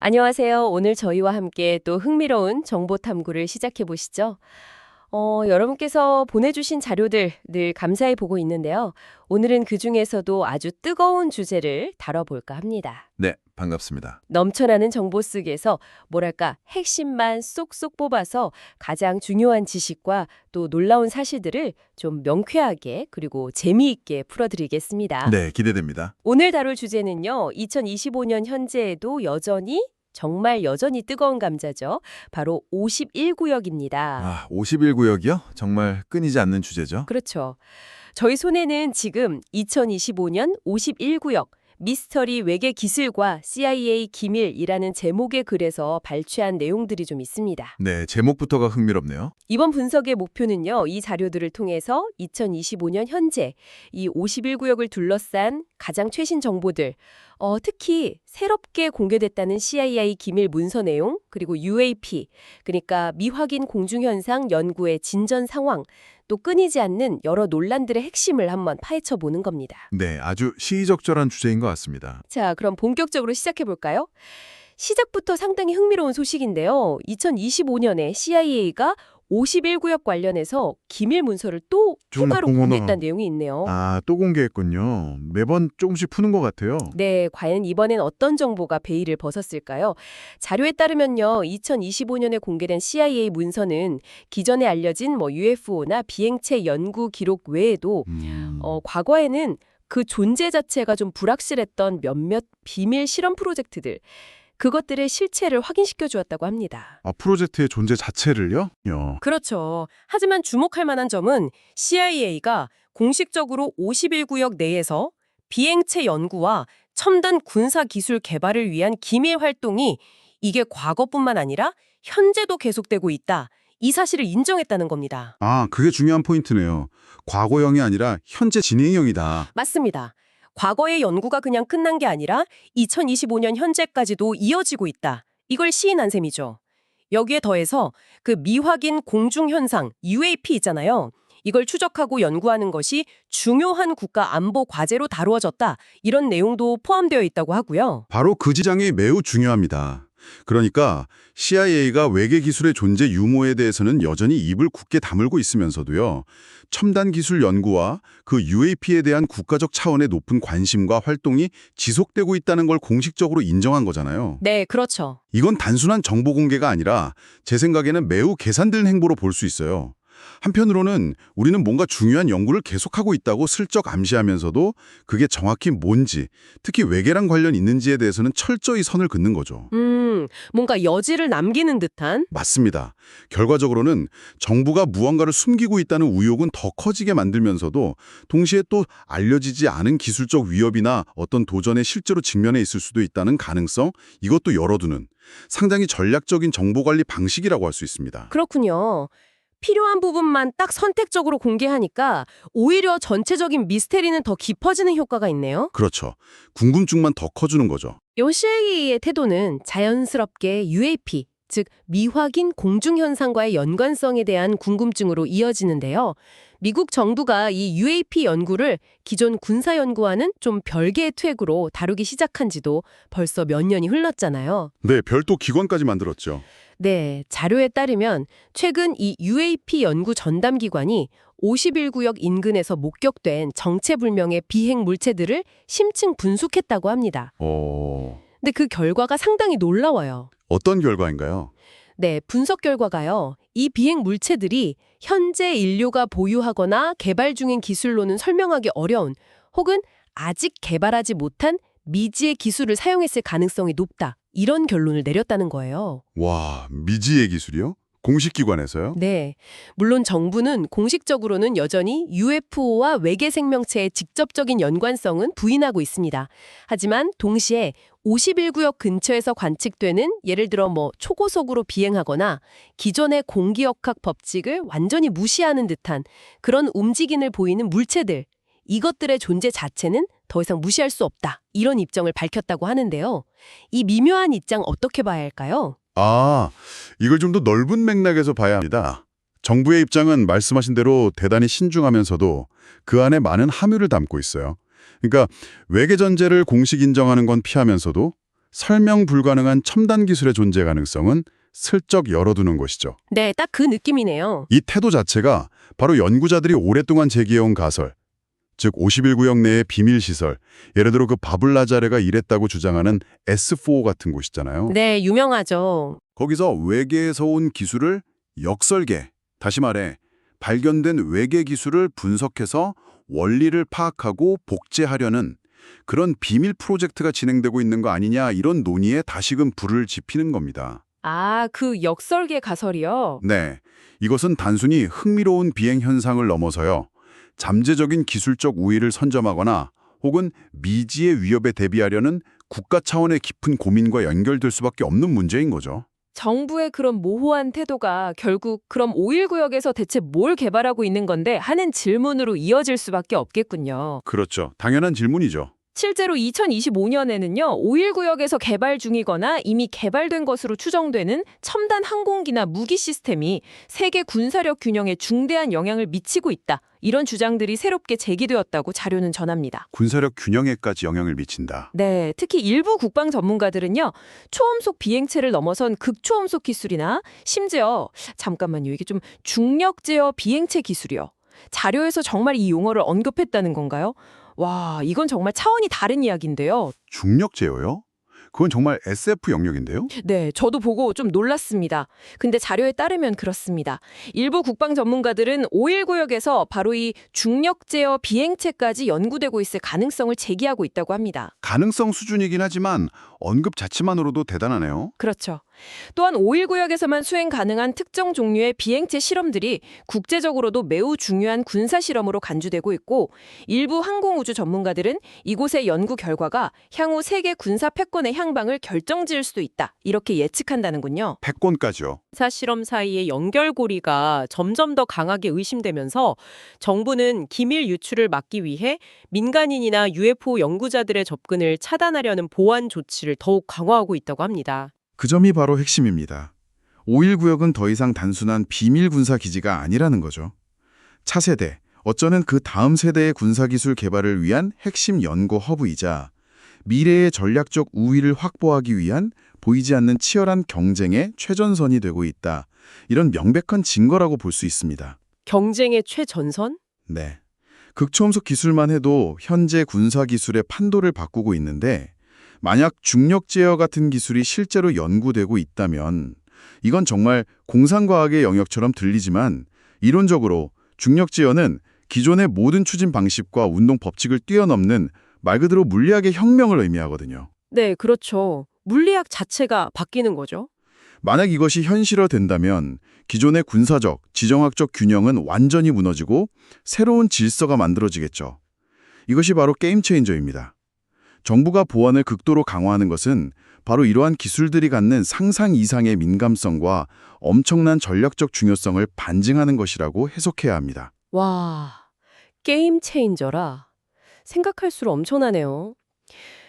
안녕하세요. 오늘 저희와 함께 또 흥미로운 정보 탐구를 시작해 보시죠. 여러분께서 보내주신 자료들 늘 감사히 보고 있는데요. 오늘은 그 중에서도 아주 뜨거운 주제를 다뤄볼까 합니다. 네, 반갑습니다. 넘쳐나는 정보 속에서 뭐랄까 핵심만 쏙쏙 뽑아서 가장 중요한 지식과 또 놀라운 사실들을 좀 명쾌하게 그리고 재미있게 풀어드리겠습니다. 네, 기대됩니다. 오늘 다룰 주제는요. 2025년 현재에도 정말 여전히 뜨거운 감자죠. 바로 51구역입니다. 51구역이요? 정말 끊이지 않는 주제죠? 그렇죠. 저희 손에는 지금 2025년 51구역 미스터리 외계 기술과 CIA 기밀이라는 제목의 글에서 발췌한 내용들이 좀 있습니다. 네, 제목부터가 흥미롭네요. 이번 분석의 목표는요. 이 자료들을 통해서 2025년 현재 이 51구역을 둘러싼 가장 최신 정보들, 특히 새롭게 공개됐다는 CIA 기밀 문서 내용, 그리고 UAP, 그러니까 미확인 공중현상 연구의 진전 상황, 또 끊이지 않는 여러 논란들의 핵심을 한번 파헤쳐 보는 겁니다. 네, 아주 시의적절한 주제인 것 같습니다. 자, 그럼 본격적으로 시작해 볼까요? 시작부터 상당히 흥미로운 소식인데요. 2025년에 CIA가 51구역 관련해서 기밀 문서를 또 추가로 공개했다는 내용이 있네요. 또 공개했군요. 매번 조금씩 푸는 것 같아요. 네, 과연 이번엔 어떤 정보가 베일을 벗었을까요? 자료에 따르면요, 2025년에 공개된 CIA 문서는 기존에 알려진 UFO나 비행체 연구 기록 외에도 과거에는 그 존재 자체가 좀 불확실했던 몇몇 비밀 실험 프로젝트들, 그것들의 실체를 확인시켜 주었다고 합니다. 프로젝트의 존재 자체를요? 그렇죠. 하지만 주목할 만한 점은 CIA가 공식적으로 51구역 내에서 비행체 연구와 첨단 군사 기술 개발을 위한 기밀 활동이 이게 과거뿐만 아니라 현재도 계속되고 있다. 이 사실을 인정했다는 겁니다. 그게 중요한 포인트네요. 과거형이 아니라 현재 진행형이다. 맞습니다. 과거의 연구가 그냥 끝난 게 아니라 2025년 현재까지도 이어지고 있다. 이걸 시인한 셈이죠. 여기에 더해서 그 미확인 공중현상 UAP 있잖아요. 이걸 추적하고 연구하는 것이 중요한 국가 안보 과제로 다루어졌다. 이런 내용도 포함되어 있다고 하고요. 바로 그 지장이 매우 중요합니다. 그러니까 CIA가 외계 기술의 존재 유무에 대해서는 여전히 입을 굳게 다물고 있으면서도요. 첨단 기술 연구와 그 UAP에 대한 국가적 차원의 높은 관심과 활동이 지속되고 있다는 걸 공식적으로 인정한 거잖아요. 네, 그렇죠. 이건 단순한 정보 공개가 아니라 제 생각에는 매우 계산된 행보로 볼 수 있어요. 한편으로는 우리는 뭔가 중요한 연구를 계속하고 있다고 슬쩍 암시하면서도 그게 정확히 뭔지, 특히 외계랑 관련 있는지에 대해서는 철저히 선을 긋는 거죠. 뭔가 여지를 남기는 듯한? 맞습니다. 결과적으로는 정부가 무언가를 숨기고 있다는 의혹은 더 커지게 만들면서도 동시에 또 알려지지 않은 기술적 위협이나 어떤 도전에 실제로 직면해 있을 수도 있다는 가능성, 이것도 열어두는 상당히 전략적인 정보관리 방식이라고 할 수 있습니다. 그렇군요. 필요한 부분만 딱 선택적으로 공개하니까 오히려 전체적인 미스테리는 더 깊어지는 효과가 있네요. 그렇죠. 궁금증만 더 커주는 거죠. 요시에이의 태도는 자연스럽게 UAP, 즉 미확인 공중현상과의 연관성에 대한 궁금증으로 이어지는데요. 미국 정부가 이 UAP 연구를 기존 군사 연구와는 좀 별개의 트랙으로 다루기 시작한 지도 벌써 몇 년이 흘렀잖아요. 네, 별도 기관까지 만들었죠. 네, 자료에 따르면 최근 이 UAP 연구 전담 기관이 51구역 인근에서 목격된 정체불명의 비행 물체들을 심층 분석했다고 합니다. 근데 그 결과가 상당히 놀라워요. 어떤 결과인가요? 네, 분석 결과가요. 이 비행 물체들이 현재 인류가 보유하거나 개발 중인 기술로는 설명하기 어려운 혹은 아직 개발하지 못한 미지의 기술을 사용했을 가능성이 높다. 이런 결론을 내렸다는 거예요. 와, 미지의 기술이요? 공식 기관에서요? 네. 물론 정부는 공식적으로는 여전히 UFO와 외계 생명체의 직접적인 연관성은 부인하고 있습니다. 하지만 동시에 51구역 근처에서 관측되는 예를 들어 초고속으로 비행하거나 기존의 공기역학 법칙을 완전히 무시하는 듯한 그런 움직임을 보이는 물체들, 이것들의 존재 자체는 더 이상 무시할 수 없다. 이런 입장을 밝혔다고 하는데요. 이 미묘한 입장 어떻게 봐야 할까요? 이걸 좀 더 넓은 맥락에서 봐야 합니다. 정부의 입장은 말씀하신 대로 대단히 신중하면서도 그 안에 많은 함유를 담고 있어요. 그러니까 외계 전제를 공식 인정하는 건 피하면서도 설명 불가능한 첨단 기술의 존재 가능성은 슬쩍 열어두는 것이죠. 네, 딱 그 느낌이네요. 이 태도 자체가 바로 연구자들이 오랫동안 제기해온 가설, 즉 51구역 내의 비밀시설, 예를 들어 그 바블라자르가 일했다고 주장하는 S4 같은 곳이잖아요. 네, 유명하죠. 거기서 외계에서 온 기술을 역설계, 다시 말해 발견된 외계 기술을 분석해서 원리를 파악하고 복제하려는 그런 비밀 프로젝트가 진행되고 있는 거 아니냐, 이런 논의에 다시금 불을 지피는 겁니다. 아, 그 역설계 가설이요? 네, 이것은 단순히 흥미로운 비행 현상을 넘어서요, 잠재적인 기술적 우위를 선점하거나 혹은 미지의 위협에 대비하려는 국가 차원의 깊은 고민과 연결될 수밖에 없는 문제인 거죠. 정부의 그런 모호한 태도가 결국 그럼 5.19역에서 대체 뭘 개발하고 있는 건데 하는 질문으로 이어질 수밖에 없겠군요. 그렇죠. 당연한 질문이죠. 실제로 2025년에는요, 5.19역에서 개발 중이거나 이미 개발된 것으로 추정되는 첨단 항공기나 무기 시스템이 세계 군사력 균형에 중대한 영향을 미치고 있다. 이런 주장들이 새롭게 제기되었다고 자료는 전합니다. 군사력 균형에까지 영향을 미친다. 네, 특히 일부 국방 전문가들은요, 초음속 비행체를 넘어선 극초음속 기술이나 심지어 잠깐만요, 이게 좀 중력 제어 비행체 기술이요. 자료에서 정말 이 용어를 언급했다는 건가요? 와, 이건 정말 차원이 다른 이야기인데요. 중력 제어요? 그건 정말 SF 영역인데요? 네, 저도 보고 좀 놀랐습니다. 근데 자료에 따르면 그렇습니다. 일부 국방 전문가들은 5.19역에서 바로 이 중력 제어 비행체까지 연구되고 있을 가능성을 제기하고 있다고 합니다. 가능성 수준이긴 하지만 언급 자체만으로도 대단하네요. 그렇죠. 또한 5.19역에서만 수행 가능한 특정 종류의 비행체 실험들이 국제적으로도 매우 중요한 군사 실험으로 간주되고 있고, 일부 항공우주 전문가들은 이곳의 연구 결과가 향후 세계 군사 패권의 향방을 결정지을 수도 있다, 이렇게 예측한다는군요. 패권까지요. 군사 실험 사이의 연결고리가 점점 더 강하게 의심되면서 정부는 기밀 유출을 막기 위해 민간인이나 UFO 연구자들의 접근을 차단하려는 보안 조치를 더욱 강화하고 있다고 합니다. 그 점이 바로 핵심입니다. 5.19역은 더 이상 단순한 비밀 군사 기지가 아니라는 거죠. 차세대, 어쩌면 그 다음 세대의 군사기술 개발을 위한 핵심 연구 허브이자 미래의 전략적 우위를 확보하기 위한 보이지 않는 치열한 경쟁의 최전선이 되고 있다. 이런 명백한 증거라고 볼 수 있습니다. 경쟁의 최전선? 네. 극초음속 기술만 해도 현재 군사기술의 판도를 바꾸고 있는데, 만약 중력 제어 같은 기술이 실제로 연구되고 있다면 이건 정말 공상과학의 영역처럼 들리지만, 이론적으로 중력 제어는 기존의 모든 추진 방식과 운동 법칙을 뛰어넘는 말 그대로 물리학의 혁명을 의미하거든요. 네, 그렇죠. 물리학 자체가 바뀌는 거죠. 만약 이것이 현실화된다면 기존의 군사적, 지정학적 균형은 완전히 무너지고 새로운 질서가 만들어지겠죠. 이것이 바로 게임 체인저입니다. 정부가 보안을 극도로 강화하는 것은 바로 이러한 기술들이 갖는 상상 이상의 민감성과 엄청난 전략적 중요성을 반증하는 것이라고 해석해야 합니다. 와, 게임 체인저라. 생각할수록 엄청나네요.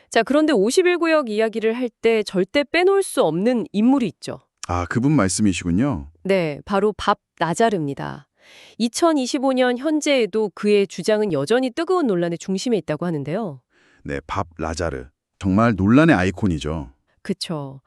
자, 그런데 51구역 이야기를 할 때 절대 빼놓을 수 없는 인물이 있죠. 아, 그분 말씀이시군요. 네, 바로 밥 나자르입니다. 2025년 현재에도 그의 주장은 여전히 뜨거운 논란의 중심에 있다고 하는데요. 네, 밥 라자르. 정말 논란의 아이콘이죠. 그쵸.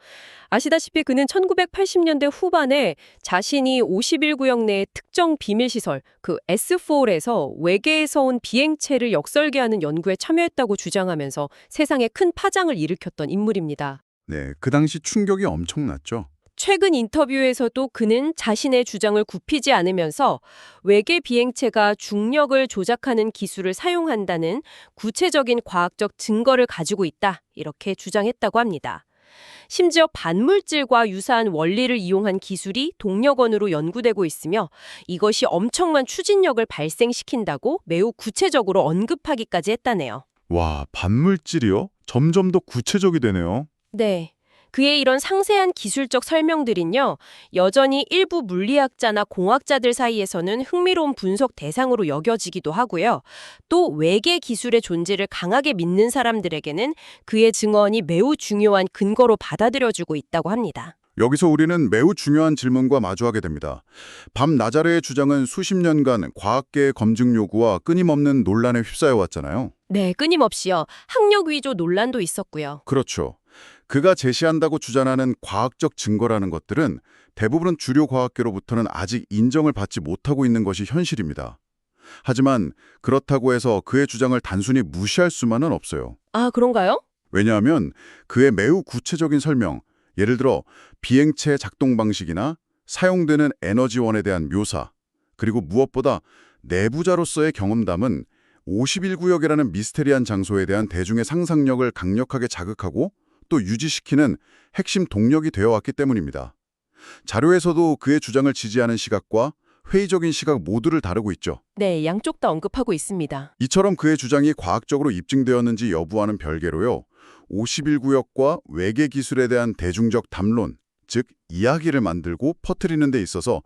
아시다시피 그는 1980년대 후반에 자신이 51구역 내의 특정 비밀시설, 그 S4에서 외계에서 온 비행체를 역설계하는 연구에 참여했다고 주장하면서 세상에 큰 파장을 일으켰던 인물입니다. 네, 그 당시 충격이 엄청났죠. 최근 인터뷰에서도 그는 자신의 주장을 굽히지 않으면서 외계 비행체가 중력을 조작하는 기술을 사용한다는 구체적인 과학적 증거를 가지고 있다, 이렇게 주장했다고 합니다. 심지어 반물질과 유사한 원리를 이용한 기술이 동력원으로 연구되고 있으며 이것이 엄청난 추진력을 발생시킨다고 매우 구체적으로 언급하기까지 했다네요. 와, 반물질이요? 점점 더 구체적이 되네요. 네. 그의 이런 상세한 기술적 설명들은요, 여전히 일부 물리학자나 공학자들 사이에서는 흥미로운 분석 대상으로 여겨지기도 하고요. 또 외계 기술의 존재를 강하게 믿는 사람들에게는 그의 증언이 매우 중요한 근거로 받아들여지고 있다고 합니다. 여기서 우리는 매우 중요한 질문과 마주하게 됩니다. 밥 나자르의 주장은 수십 년간 과학계의 검증 요구와 끊임없는 논란에 휩싸여 왔잖아요. 네, 끊임없이요. 학력 위조 논란도 있었고요. 그렇죠. 그가 제시한다고 주장하는 과학적 증거라는 것들은 대부분 주류 과학계로부터는 아직 인정을 받지 못하고 있는 것이 현실입니다. 하지만 그렇다고 해서 그의 주장을 단순히 무시할 수만은 없어요. 아, 그런가요? 왜냐하면 그의 매우 구체적인 설명, 예를 들어 비행체 작동 방식이나 사용되는 에너지원에 대한 묘사, 그리고 무엇보다 내부자로서의 경험담은 51구역이라는 미스테리한 장소에 대한 대중의 상상력을 강력하게 자극하고 또 유지시키는 핵심 동력이 되어왔기 때문입니다. 자료에서도 그의 주장을 지지하는 시각과 회의적인 시각 모두를 다루고 있죠. 네, 양쪽 다 언급하고 있습니다. 이처럼 그의 주장이 과학적으로 입증되었는지 여부와는 별개로요. 51구역과 외계 기술에 대한 대중적 담론, 즉 이야기를 만들고 퍼뜨리는 데 있어서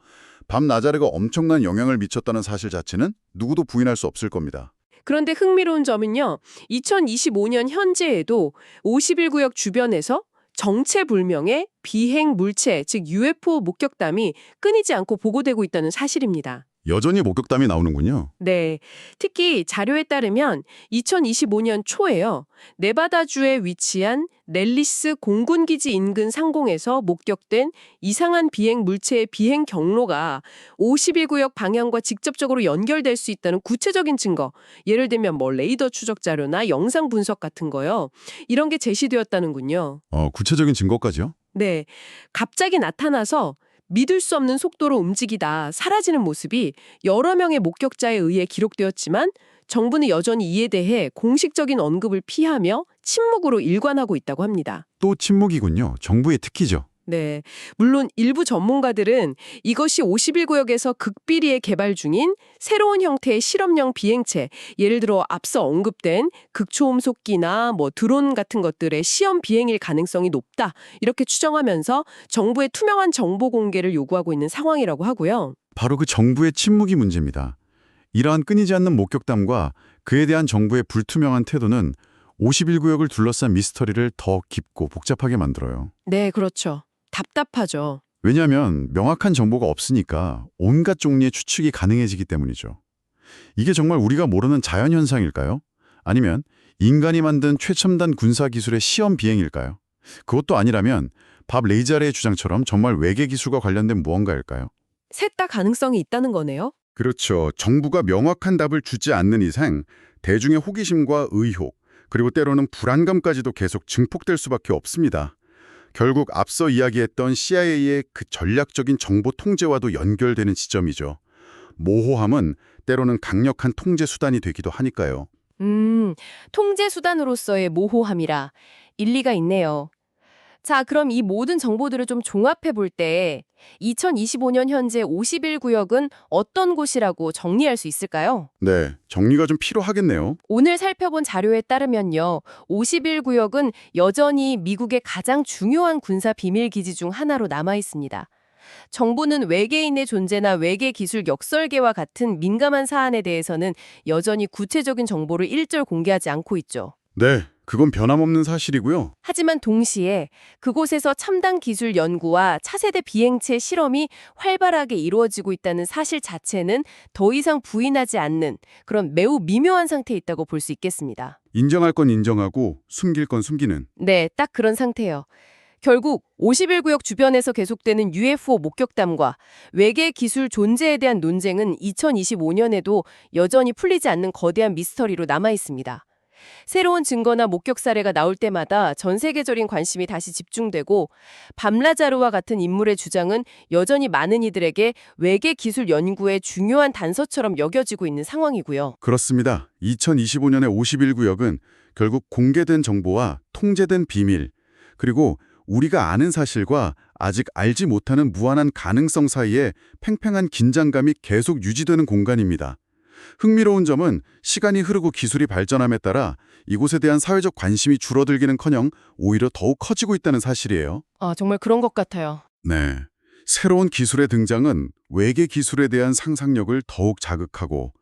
밤나자르가 엄청난 영향을 미쳤다는 사실 자체는 누구도 부인할 수 없을 겁니다. 그런데 흥미로운 점은요. 2025년 현재에도 51구역 주변에서 정체불명의 비행 물체, 즉 UFO 목격담이 끊이지 않고 보고되고 있다는 사실입니다. 여전히 목격담이 나오는군요. 네, 특히 자료에 따르면 2025년 초에요. 네바다주에 위치한 넬리스 공군기지 인근 상공에서 목격된 이상한 비행 물체의 비행 경로가 51구역 방향과 직접적으로 연결될 수 있다는 구체적인 증거, 예를 들면 뭐 레이더 추적 자료나 영상 분석 같은 거요. 이런 게 제시되었다는군요. 구체적인 증거까지요? 네, 갑자기 나타나서 믿을 수 없는 속도로 움직이다 사라지는 모습이 여러 명의 목격자에 의해 기록되었지만 정부는 여전히 이에 대해 공식적인 언급을 피하며 침묵으로 일관하고 있다고 합니다. 또 침묵이군요. 정부의 특기죠. 네, 물론 일부 전문가들은 이것이 51구역에서 극비리에 개발 중인 새로운 형태의 실험용 비행체, 예를 들어 앞서 언급된 극초음속기나 뭐 드론 같은 것들의 시험 비행일 가능성이 높다 이렇게 추정하면서 정부의 투명한 정보 공개를 요구하고 있는 상황이라고 하고요. 바로 그 정부의 침묵이 문제입니다. 이러한 끊이지 않는 목격담과 그에 대한 정부의 불투명한 태도는 51구역을 둘러싼 미스터리를 더 깊고 복잡하게 만들어요. 네, 그렇죠. 답답하죠. 왜냐하면 명확한 정보가 없으니까 온갖 종류의 추측이 가능해지기 때문이죠. 이게 정말 우리가 모르는 자연현상일까요? 아니면 인간이 만든 최첨단 군사기술의 시험 비행일까요? 그것도 아니라면 밥 레이자르의 주장처럼 정말 외계 기술과 관련된 무언가일까요? 셋 다 가능성이 있다는 거네요. 그렇죠. 정부가 명확한 답을 주지 않는 이상 대중의 호기심과 의혹, 그리고 때로는 불안감까지도 계속 증폭될 수밖에 없습니다. 결국 앞서 이야기했던 CIA의 그 전략적인 정보 통제와도 연결되는 지점이죠. 모호함은 때로는 강력한 통제 수단이 되기도 하니까요. 통제 수단으로서의 모호함이라 일리가 있네요. 자, 그럼 이 모든 정보들을 좀 종합해 볼 때 2025년 현재 51구역은 어떤 곳이라고 정리할 수 있을까요? 네, 정리가 좀 필요하겠네요. 오늘 살펴본 자료에 따르면요. 51구역은 여전히 미국의 가장 중요한 군사 비밀 기지 중 하나로 남아 있습니다. 정부는 외계인의 존재나 외계 기술 역설계와 같은 민감한 사안에 대해서는 여전히 구체적인 정보를 일절 공개하지 않고 있죠. 네, 그건 변함없는 사실이고요. 하지만 동시에 그곳에서 첨단 기술 연구와 차세대 비행체 실험이 활발하게 이루어지고 있다는 사실 자체는 더 이상 부인하지 않는 그런 매우 미묘한 상태에 있다고 볼 수 있겠습니다. 인정할 건 인정하고 숨길 건 숨기는. 네, 딱 그런 상태예요. 결국 51구역 주변에서 계속되는 UFO 목격담과 외계 기술 존재에 대한 논쟁은 2025년에도 여전히 풀리지 않는 거대한 미스터리로 남아 있습니다. 새로운 증거나 목격 사례가 나올 때마다 전 세계적인 관심이 다시 집중되고 밤라자르와 같은 인물의 주장은 여전히 많은 이들에게 외계 기술 연구의 중요한 단서처럼 여겨지고 있는 상황이고요. 그렇습니다. 2025년의 51구역은 결국 공개된 정보와 통제된 비밀, 그리고 우리가 아는 사실과 아직 알지 못하는 무한한 가능성 사이에 팽팽한 긴장감이 계속 유지되는 공간입니다. 흥미로운 점은 시간이 흐르고 기술이 발전함에 따라 이곳에 대한 사회적 관심이 줄어들기는커녕 오히려 더욱 커지고 있다는 사실이에요. 아, 정말 그런 것 같아요. 네. 새로운 기술의 등장은 외계 기술에 대한 상상력을 더욱 자극하고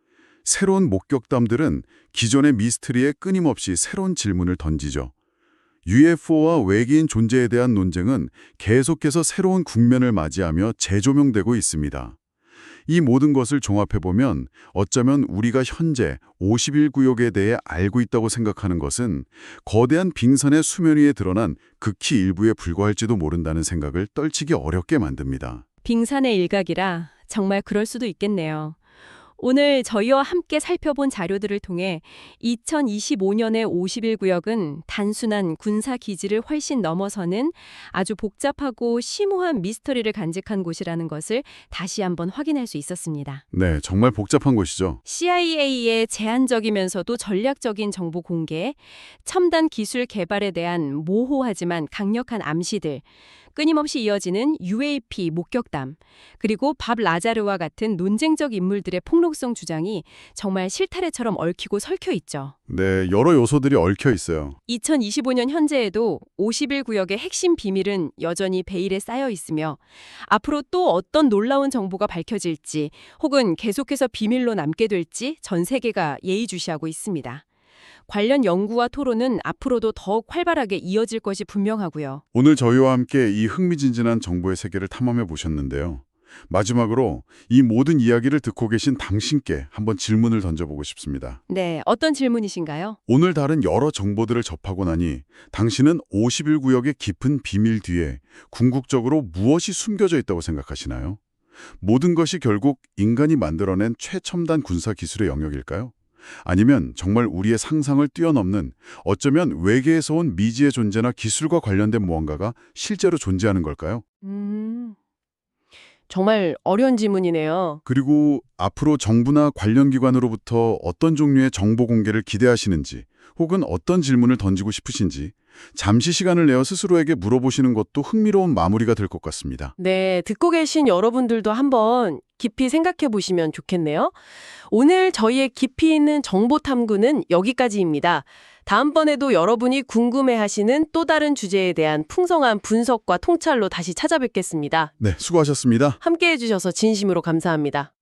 새로운 목격담들은 기존의 미스터리에 끊임없이 새로운 질문을 던지죠. UFO와 외계인 존재에 대한 논쟁은 계속해서 새로운 국면을 맞이하며 재조명되고 있습니다. 이 모든 것을 종합해보면 어쩌면 우리가 현재 51구역에 대해 알고 있다고 생각하는 것은 거대한 빙산의 수면 위에 드러난 극히 일부에 불과할지도 모른다는 생각을 떨치기 어렵게 만듭니다. 빙산의 일각이라 정말 그럴 수도 있겠네요. 오늘 저희와 함께 살펴본 자료들을 통해 2025년의 51구역은 단순한 군사 기지를 훨씬 넘어서는 아주 복잡하고 심오한 미스터리를 간직한 곳이라는 것을 다시 한번 확인할 수 있었습니다. 네, 정말 복잡한 곳이죠. CIA의 제한적이면서도 전략적인 정보 공개, 첨단 기술 개발에 대한 모호하지만 강력한 암시들, 끊임없이 이어지는 UAP 목격담, 그리고 밥 라자르와 같은 논쟁적 인물들의 폭로성 주장이 정말 실타래처럼 얽히고 설켜 있죠. 네, 여러 요소들이 얽혀 있어요. 2025년 현재에도 51구역의 핵심 비밀은 여전히 베일에 쌓여 있으며 앞으로 또 어떤 놀라운 정보가 밝혀질지 혹은 계속해서 비밀로 남게 될지 전 세계가 예의주시하고 있습니다. 관련 연구와 토론은 앞으로도 더욱 활발하게 이어질 것이 분명하고요. 오늘 저희와 함께 이 흥미진진한 정보의 세계를 탐험해 보셨는데요. 마지막으로 이 모든 이야기를 듣고 계신 당신께 한번 질문을 던져보고 싶습니다. 네, 어떤 질문이신가요? 오늘 다른 여러 정보들을 접하고 나니 당신은 51구역의 깊은 비밀 뒤에 궁극적으로 무엇이 숨겨져 있다고 생각하시나요? 모든 것이 결국 인간이 만들어낸 최첨단 군사 기술의 영역일까요? 아니면 정말 우리의 상상을 뛰어넘는 어쩌면 외계에서 온 미지의 존재나 기술과 관련된 무언가가 실제로 존재하는 걸까요? 정말 어려운 질문이네요. 그리고 앞으로 정부나 관련 기관으로부터 어떤 종류의 정보 공개를 기대하시는지 혹은 어떤 질문을 던지고 싶으신지 잠시 시간을 내어 스스로에게 물어보시는 것도 흥미로운 마무리가 될 것 같습니다. 네, 듣고 계신 여러분들도 한번 깊이 생각해 보시면 좋겠네요. 오늘 저희의 깊이 있는 정보 탐구는 여기까지입니다. 다음번에도 여러분이 궁금해하시는 또 다른 주제에 대한 풍성한 분석과 통찰로 다시 찾아뵙겠습니다. 네, 수고하셨습니다. 함께해 주셔서 진심으로 감사합니다.